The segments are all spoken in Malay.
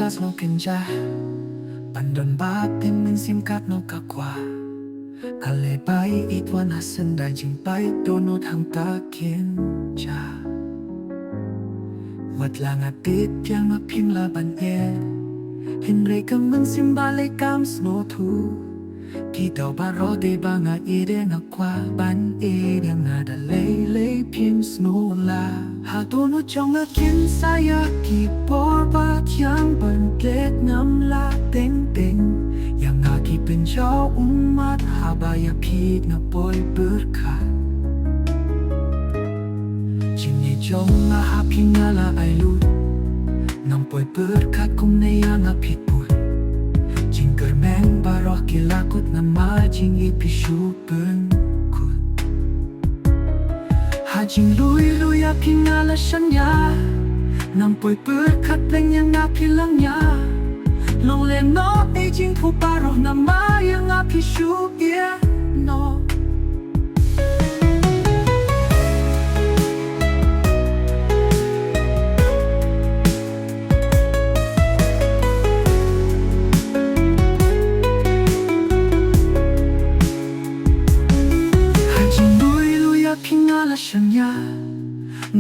kelas no kenja Pandon bapin min simkat no kakwa Ale bai itwan hasen da jimpai dohnud hang takin ja Wat lang atit yang apim laban Hinre kang min simbalay kam sno tu Kita baro de banga ide nga kwa ban ide nga da lay pim sno la Ha dohnud jong akin saya ki porbat yang bangkit nam la ting ting Yang aki penjau umat habaya pig na boy berkat Jini jong nga hapi ngala ay lut Nang boy berkat kung na yang apit put Jing germeng baroh kilakut na majing ipisu pengkut Hajing lui api ngala sanya Nang boy berkat leng yang api langnya Long le no aging pu baroh na mayang api su no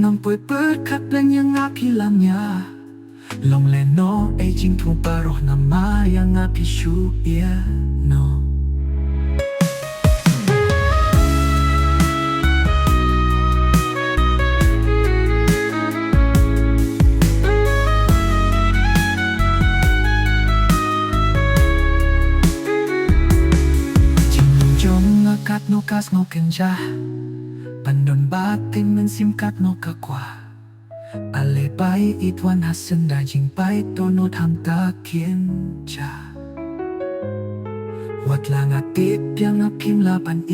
Nang boy berkat lang yang api langnya Long le no aging pu baroh na mayang api su no Jing jong ngakat no kas no kenja Pandon batin men simkat no kakwa Ale bai itwan hasen da jimpai dohnud hang takin ja Wat lang atit yang apim laban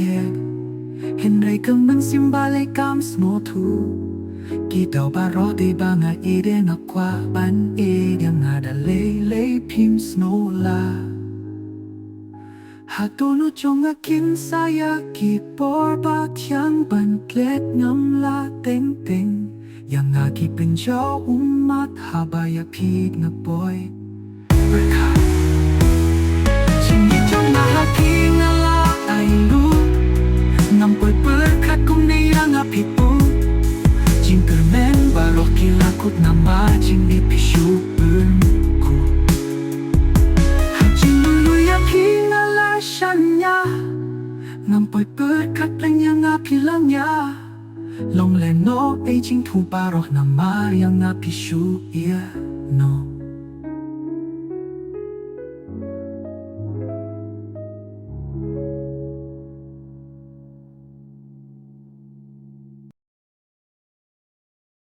Hinre kang men simbalay kam sno tu Kita baro de banga ide na kwa ban ide nga da lay pim sno la Ha dohnud jong akin saya ki porbat yang bangkit ngam la ting ting Yang aki penjau umat habaya pig na boy berkat Jini jong na hati ngala ay lut Ngam boy berkat kung na yang api put Jing germeng baroh kilakut na majing ipisu pengkut Hajing lui api sanya Nampoy berkat leng yang api langnya Long le no aging tu baroh na mayang api su no